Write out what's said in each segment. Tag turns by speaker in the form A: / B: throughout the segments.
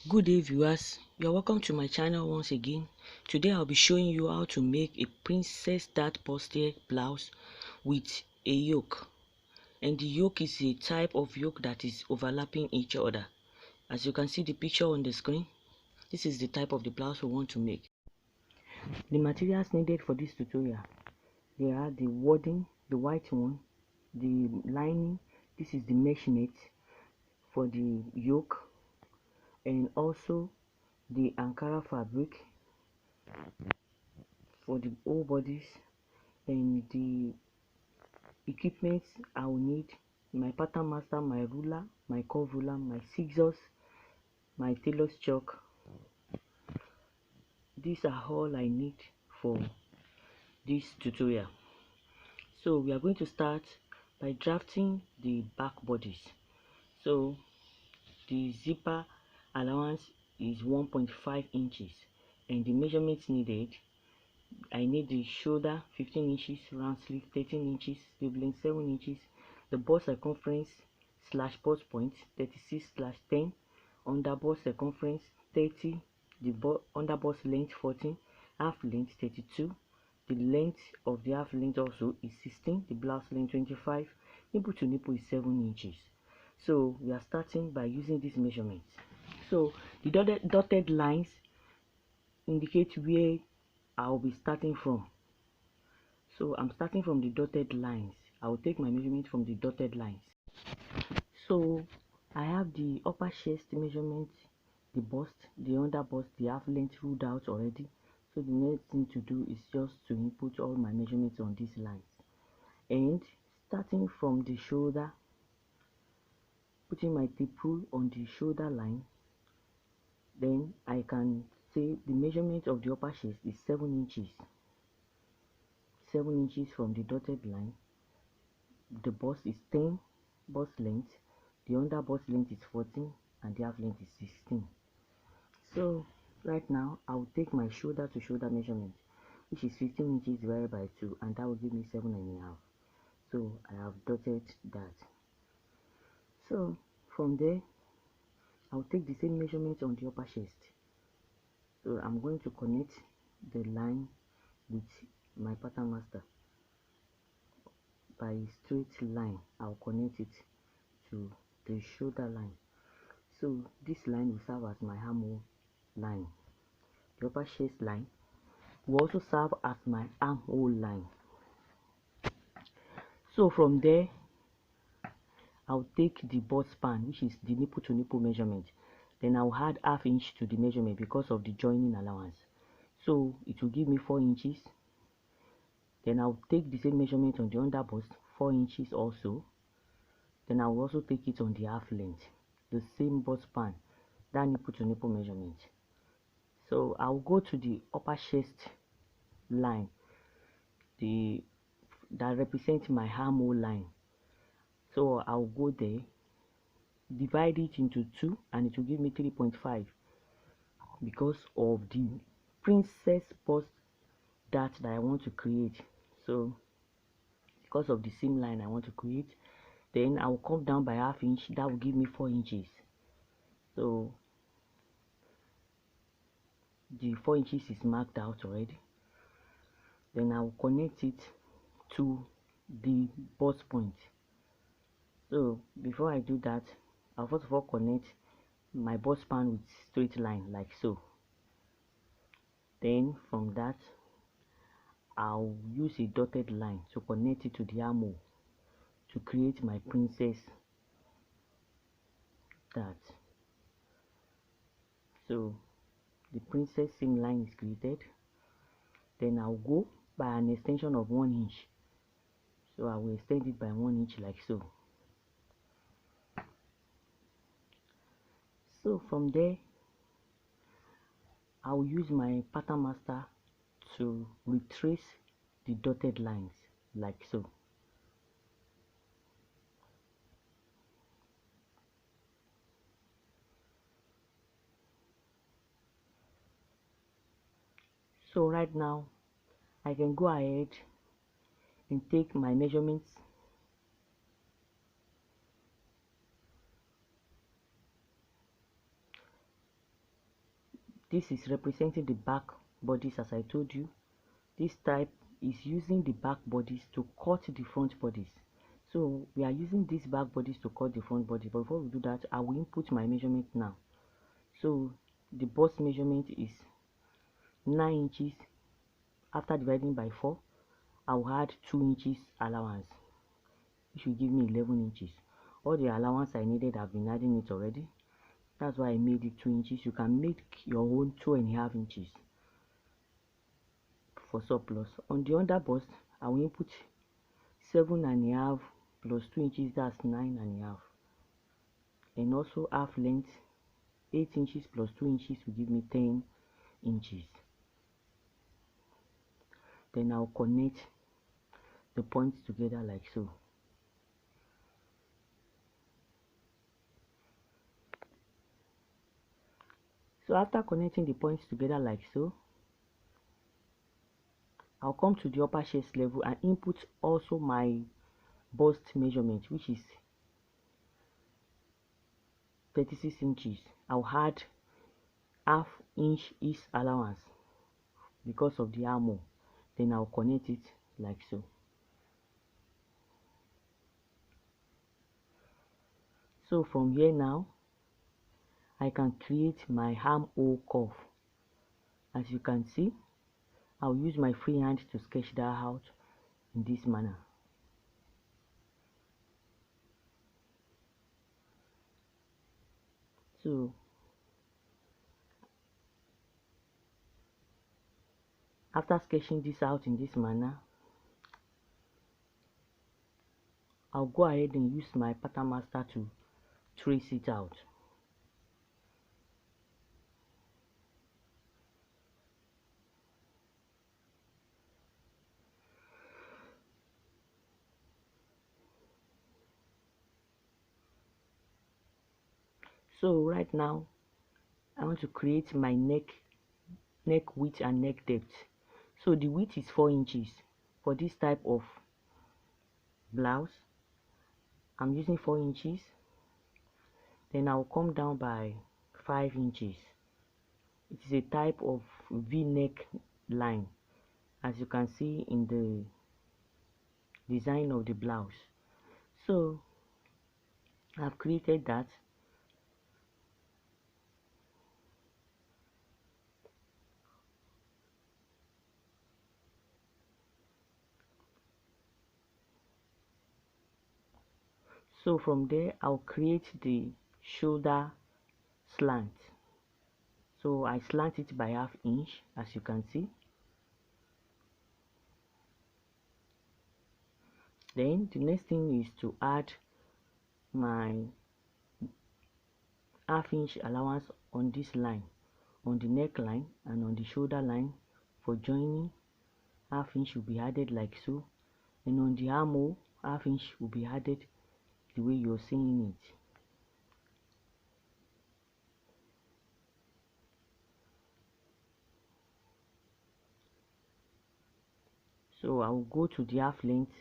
A: Good day viewers, you are welcome to my channel once again. Today I'll be showing you how to make a princess dart bustier blouse with a yoke. And the yoke is a type of yoke that is overlapping each other. As you can see the picture on the screen, this is the type of the blouse we want to make. The materials needed for this tutorial, they are the wadding, the white one, the lining, this is the mesh net for the yoke, and also the Ankara fabric for the whole bodice, and the equipment I will need: my pattern master, my ruler, my curve ruler, my scissors, my tailor's chalk. These are all I need for this tutorial. So we are going to start by drafting the back bodice. So the zipper allowance is 1.5 inches, and the measurements needed: I need the shoulder 15 inches, round sleeve 13 inches, sleeve length 7 inches, the bust circumference / bust point 36/10, under bust circumference 30, the under bust length 14, half length 32, the length of the half length also is 16, the blouse length 25, nipple to nipple is 7 inches. So we are starting by using these measurements. So the dotted lines indicate where I'll be starting from. So I'm starting from the dotted lines. I will take my measurement from the dotted lines. So I have the upper chest measurement, the bust, the under bust, the half length ruled out already. So the next thing to do is just to input all my measurements on these lines. And starting from the shoulder, putting my tape rule on the shoulder line, then I can say the measurement of the upper chest is 7 inches. 7 inches from the dotted line. The bust is 10 bust length, the under bust length is 14, and the half length is 16. So right now I will take my shoulder to shoulder measurement, which is 15 inches divided by 2, and that will give me 7.5. So I have dotted that. So from there I will take the same measurement on the upper chest. So I'm going to connect the line with my pattern master. By a straight line, I'll connect it to the shoulder line. So this line will serve as my armhole line. The upper chest line will also serve as my armhole line. So from there, I'll take the bust span, which is the nipple to nipple measurement. Then I'll add ½ inch to the measurement because of the joining allowance. So it will give me 4 inches. Then I'll take the same measurement on the under bust, 4 inches also. Then I'll also take it on the half length, the same bust span, that nipple to nipple measurement. So I'll go to the upper chest line, that represents my armhole line. So I'll go there, divide it into 2, and it will give me 3.5 because of the princess bust that I want to create. So because of the same line I want to create, then I will come down by ½ inch. That will give me 4 inches. So the 4 inches is marked out already. Then I will connect it to the bust point. So before I do that, I'll first of all connect my bust span with straight line like so. Then from that, I'll use a dotted line to connect it to the armhole to create my princess dart. So the princess seam line is created. Then I'll go by an extension of 1 inch. So I will extend it by 1 inch like so. So from there, I will use my pattern master to retrace the dotted lines like so. So right now I can go ahead and take my measurements This is representing the back bodice. As I told you, this type is using the back bodice to cut the front bodice. So we are using this back bodice to cut the front body. But before we do that, I will input my measurement now. So the bust measurement is 9 inches. After dividing by 4, I will add 2 inches allowance, which will give me 11 inches. All the allowance I needed, I've been adding it already. That's why I made it 2 inches. You can make your own 2.5 inches for surplus. On the under bust, I will input 7.5 plus 2 inches, that's 9.5. And also half length, 8 inches plus 2 inches will give me 10 inches. Then I'll connect the points together like so. So after connecting the points together like so, I'll come to the upper chest level and input also my bust measurement, which is 36 inches. I'll add half inch each allowance because of the armor. Then I'll connect it like so. So from here now, I can create my armhole curve. As you can see, I'll use my free hand to sketch that out in this manner. So after sketching this out in this manner, I'll go ahead and use my pattern master to trace it out. So right now, I want to create my neck width and neck depth. So the width is 4 inches for this type of blouse. I'm using 4 inches. Then I'll come down by 5 inches. It is a type of V-neck line, as you can see in the design of the blouse. So I've created that. So from there, I'll create the shoulder slant. So I slant it by ½ inch, as you can see. Then the next thing is to add my ½ inch allowance on this line, on the neckline and on the shoulder line. For joining, ½ inch will be added like so, and on the armhole, ½ inch will be added the way you're seeing it. So I will go to the half length.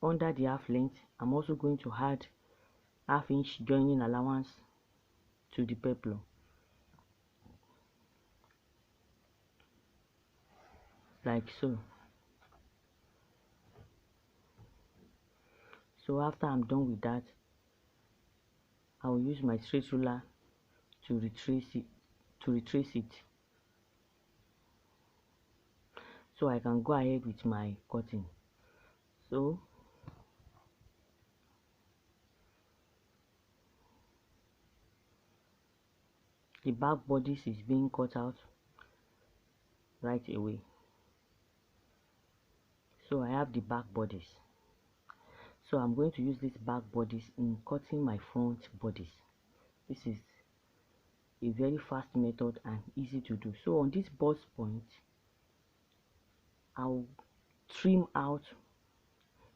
A: Under the half length, I'm also going to add ½ inch joining allowance to the peplum, like so. So after I'm done with that, I will use my straight ruler to retrace it. So I can go ahead with my cutting. So the back bodice is being cut out right away. So I have the back bodice. So I'm going to use this back bodice in cutting my front bodice. This is a very fast method and easy to do. So on this bust point, I'll trim out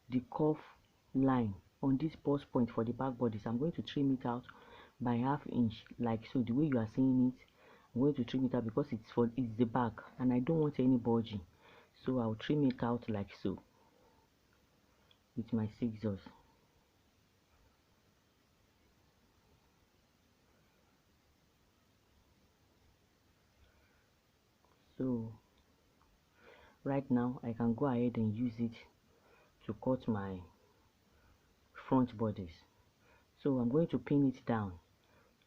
A: the curve line on this bust point for the back bodice. I'm going to trim it out by ½ inch, like so. The way you are seeing it, I'm going to trim it out because it's the back and I don't want any bulging. So I'll trim it out like so with my scissors. So right now I can go ahead and use it to cut my front bodice. So I'm going to pin it down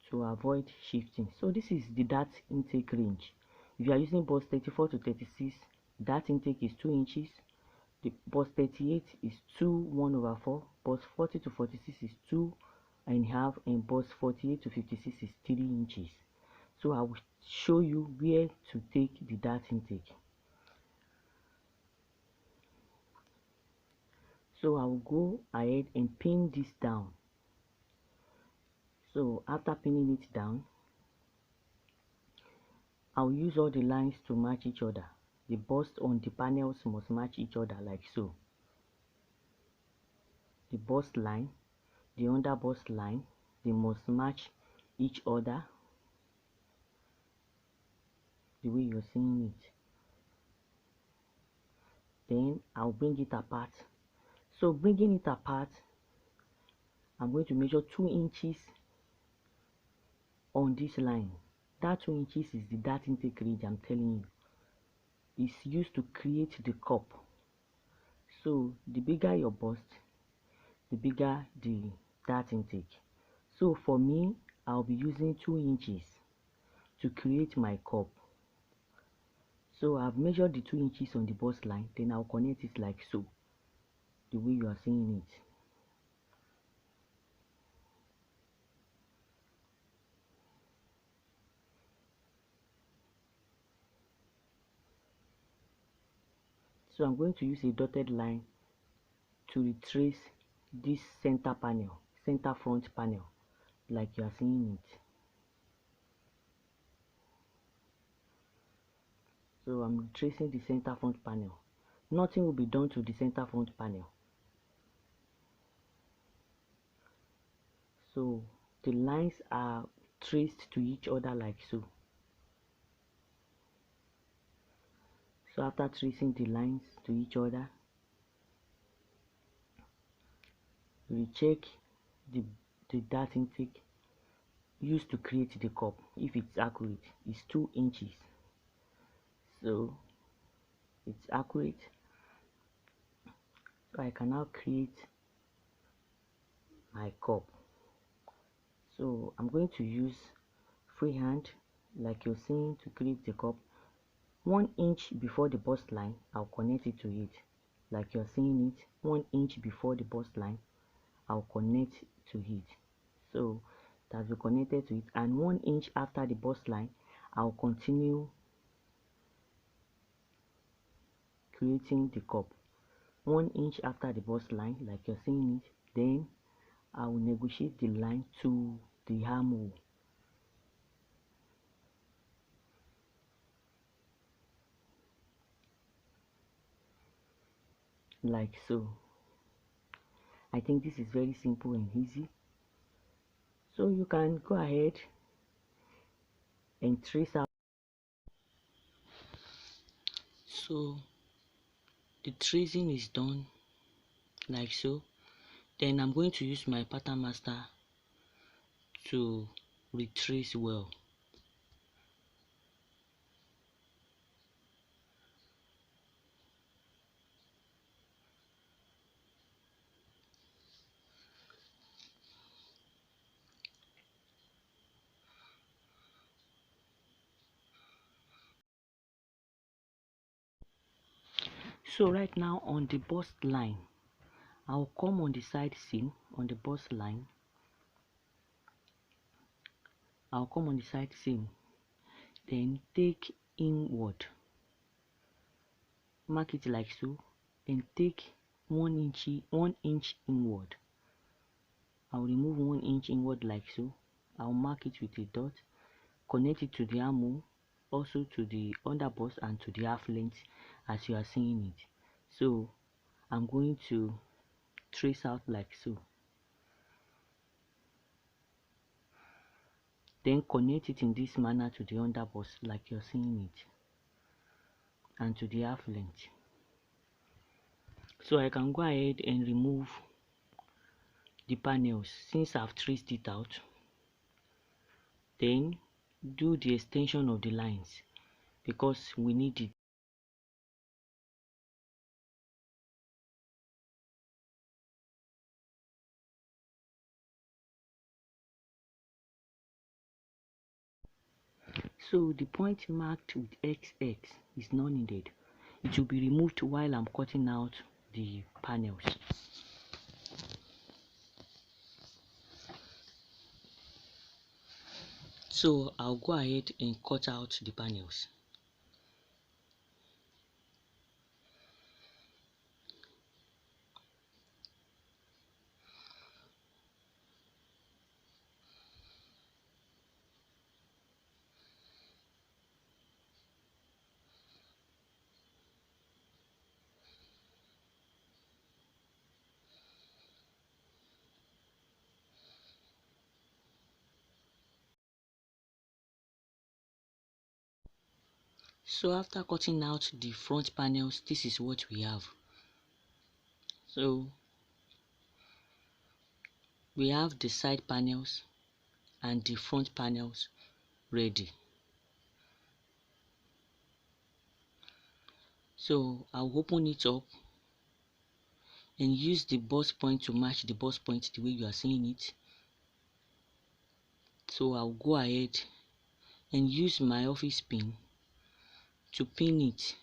A: to avoid shifting. So this is the dart intake range. If you are using bust 34 to 36, dart intake is 2 inches. The bust 38 is 2/1/4. Bust 40 to 46 is 2.5, and bust 48 to 56 is 3 inches. So I will show you where to take the dart intake. So I will go ahead and pin this down. So after pinning it down, I'll use all the lines to match each other. The bust on the panels must match each other like so. The bust line, the under bust line, they must match each other the way you're seeing it. Then I'll bring it apart. So bringing it apart, I'm going to measure 2 inches on this line. That 2 inches is the dart intake range I'm telling you. It's used to create the cup. So the bigger your bust, the bigger the dart intake. So for me, I'll be using 2 inches to create my cup. So I've measured the 2 inches on the bust line, then I'll connect it like so, the way you are seeing it. So I'm going to use a dotted line to retrace this center panel, center front panel, like you are seeing it. So I'm tracing the center front panel. Nothing will be done to the center front panel. So the lines are traced to each other like so. So after tracing the lines to each other, we check the dart intake used to create the cup. If it's accurate, it's 2 inches. So it's accurate. So I can now create my cup. So I'm going to use freehand like you're seeing to create the cup. 1 inch before the bust line, I'll connect it to it like you're seeing it. 1 inch before the bust line, I'll connect to it. So that will connected to it, and 1 inch after the bust line, I'll continue creating the cup. 1 inch after the bust line, like you're seeing it, then I will negotiate the line to the armhole. Like so. I think this is very simple and easy. So you can go ahead and trace out. So the tracing is done like so. Then I'm going to use my pattern master to retrace well. So right now on the bust line, I'll come on the side seam on the bust line. I'll come on the side seam, then take inward, mark it like so, then take 1 inch inward. I'll remove 1 inch inward like so. I'll mark it with a dot, connect it to the armhole, also to the underbust and to the half length as you are seeing it. So I'm going to trace out like so, then connect it in this manner to the underbust like you're seeing it, and to the half length. So I can go ahead and remove the panels since I've traced it out, then do the extension of the lines. because we need it. So the point marked with XX is not needed. It will be removed while I'm cutting out the panels. So I'll go ahead and cut out the panels. So after cutting out the front panels, this is what we have. So we have the side panels and the front panels ready. So I'll open it up and use the bust point to match the bust point the way you are seeing it. So I'll go ahead and use my office pin to pin it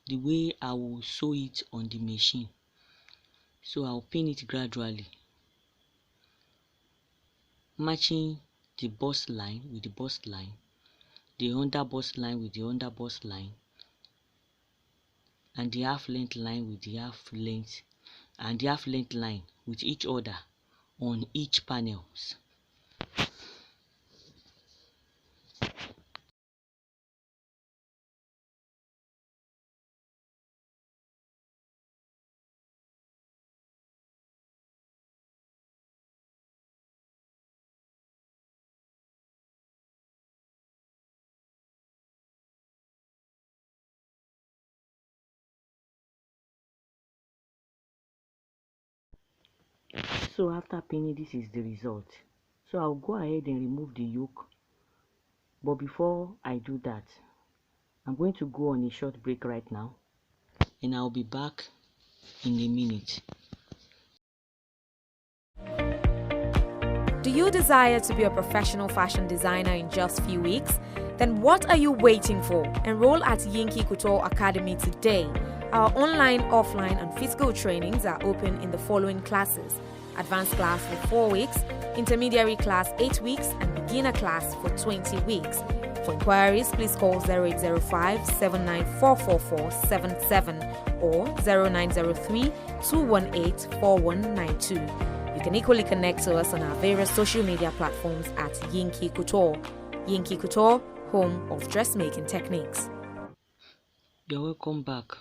A: the way I will sew it on the machine. So I'll pin it gradually, matching the bust line with the bust line, the under bust line with the under bust line, and the half length line with the half length, and the half length line with each other on each panels. So after pinning, this is the result. So I'll go ahead and remove the yoke, but before I do that, I'm going to go on a short break right now, and I'll be back in a minute.
B: Do you desire to be a professional fashion designer in just a few weeks? Then what are you waiting for? Enroll at Yoke Couture Academy today. Our online, offline, and physical trainings are open in the following classes: advanced class for 4 weeks, intermediary class 8 weeks, and beginner class for 20 weeks. For inquiries, please call 0805 7944477 or 0903 218 4192. You can equally connect to us on our various social media platforms at Yoke Couture. Yoke Couture, home of dressmaking techniques.
A: You're welcome back.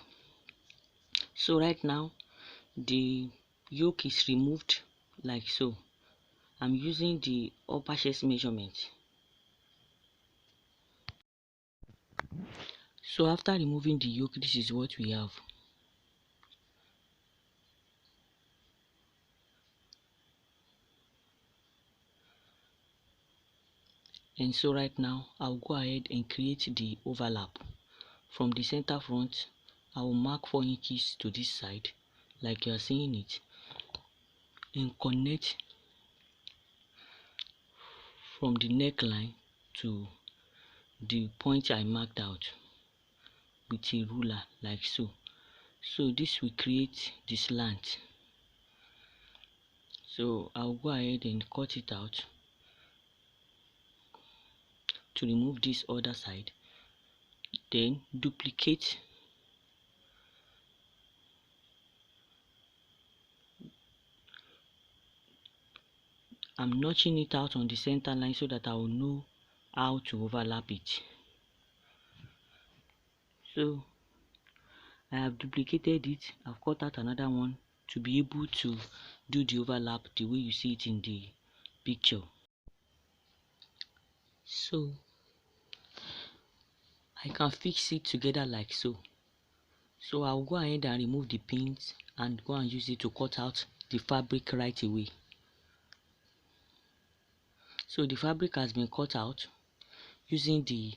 A: So right now, the yoke is removed like so. I'm using the upper chest measurement. So after removing the yoke, this is what we have. And so right now, I'll go ahead and create the overlap. From the center front, I will mark 4 inches to this side, like you are seeing it, and connect from the neckline to the point I marked out with a ruler, like so. So this will create the slant. So I'll go ahead and cut it out to remove this other side, then duplicate I'm notching it out on the center line so that I will know how to overlap it. So I have duplicated it. I've cut out another one to be able to do the overlap the way you see it in the picture. So I can fix it together like so. So I'll go ahead and remove the pins and go and use it to cut out the fabric right away. So the fabric has been cut out using the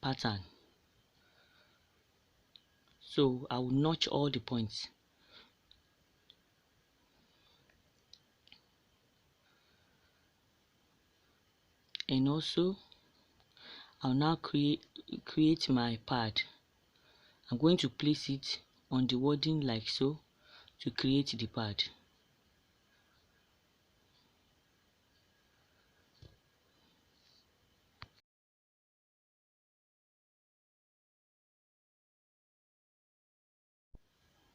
A: pattern. So I will notch all the points. And also I'll now create my pad. I'm going to place it on the wording like so to create the pad.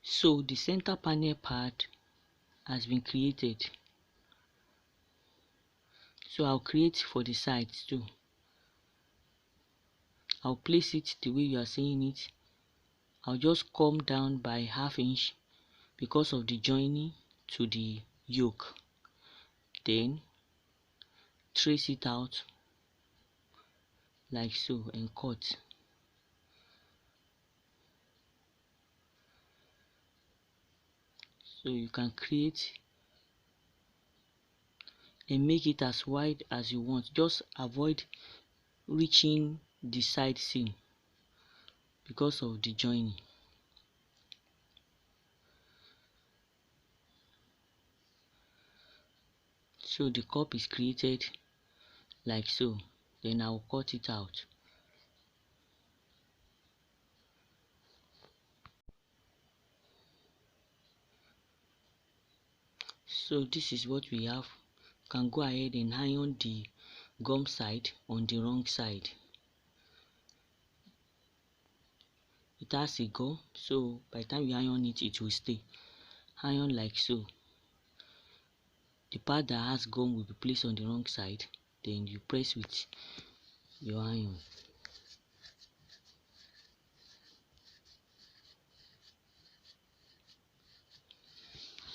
A: So the center panel pad has been created. So I'll create for the sides too. I'll place it the way you are seeing it. I'll just come down by 1/2 inch because of the joining to the yoke. Then trace it out like so and cut. So you can create and make it as wide as you want. Just avoid reaching the side seam because of the joining. So the cup is created like so. Then I'll cut it out. So this is what we have. You can go ahead and iron the gum side on the wrong side. It has a gum, so by the time you iron it, it will stay. Iron like so. The part that has gum will be placed on the wrong side. Then you press with your iron.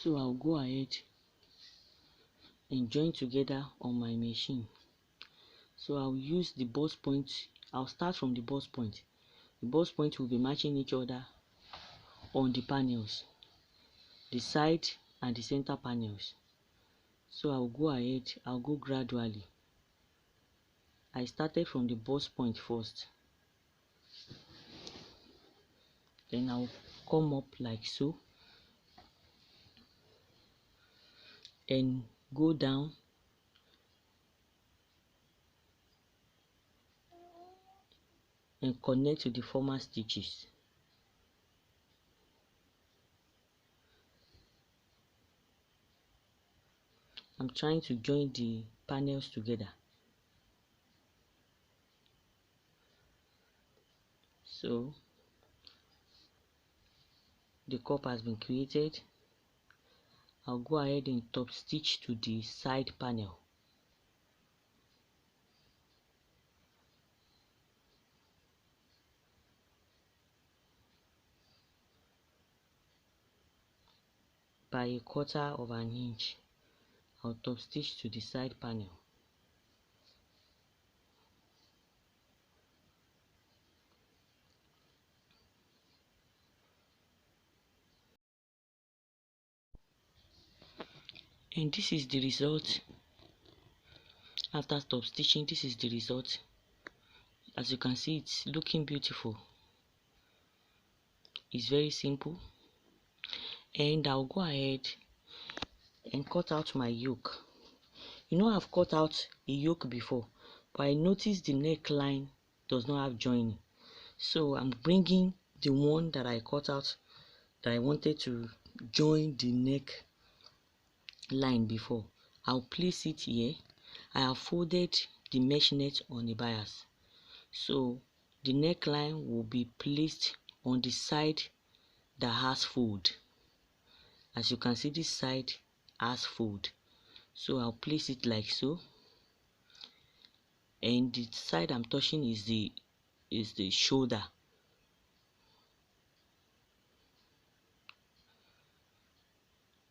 A: So I'll go ahead and join together on my machine. So I'll use the bust point. I'll start from the bust point. The bust point will be matching each other on the panels, the side and the center panels. So I'll go ahead, I'll go gradually. I started from the bust point first. Then I'll come up like so and go down and connect to the former stitches. I'm trying to join the panels together. So the cup has been created. I'll go ahead and top stitch to the side panel. By 1/4 of an inch, I'll top stitch to the side panel. And this is the result. After top stitching, this is the result. As you can see, it's looking beautiful. It's very simple. And I'll go ahead and cut out my yoke. You know, I've cut out a yoke before, but I noticed the neckline does not have joining. So I'm bringing the one that I cut out that I wanted to join the neck line before. I'll place it here. I have folded the mesh net on the bias, so the neckline will be placed on the side that has fold. As you can see, this side has fold, so I'll place it like so, and the side I'm touching is the shoulder.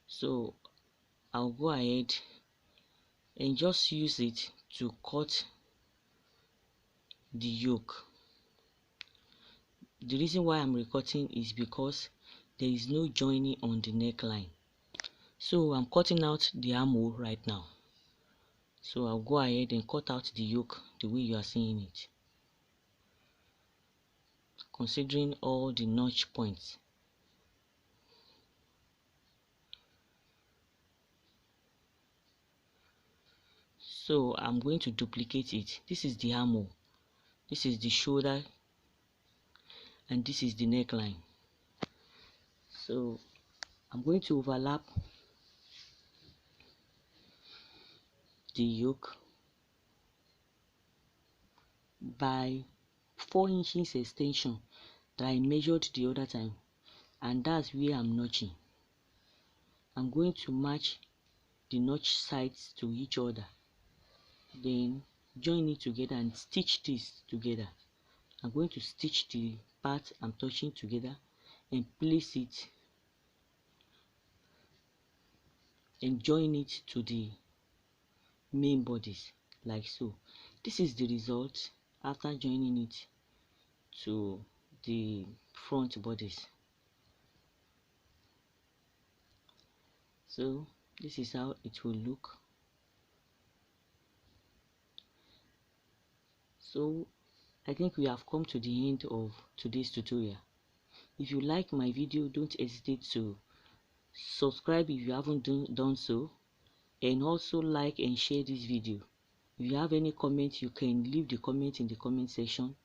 A: So I'll go ahead and just use it to cut the yoke. The reason why I'm recutting is because there is no joining on the neckline. So I'm cutting out the armhole right now. So I'll go ahead and cut out the yoke the way you are seeing it. considering all the notch points. So I'm going to duplicate it. This is the armhole, this is the shoulder, and this is the neckline. So I'm going to overlap the yoke by 4 inches extension that I measured the other time, and that's where I'm notching. I'm going to match the notch sides to each other, then join it together and stitch this together. I'm going to stitch the part I'm touching together and place it and join it to the main bodice like so. This is the result after joining it to the front bodice. So this is how it will look. So I think we have come to the end of today's tutorial. If you like my video, don't hesitate to subscribe if you haven't done so, and also like and share this video. If you have any comment, you can leave the comment in the comment section.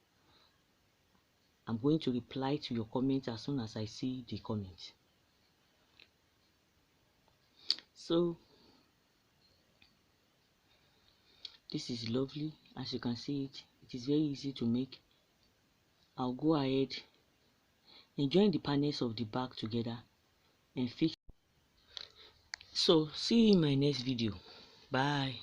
A: I'm going to reply to your comment as soon as I see the comment. So this is lovely. As you can see, it is very easy to make. I'll go ahead and join the panels of the back together and fix. So see you in my next video. Bye.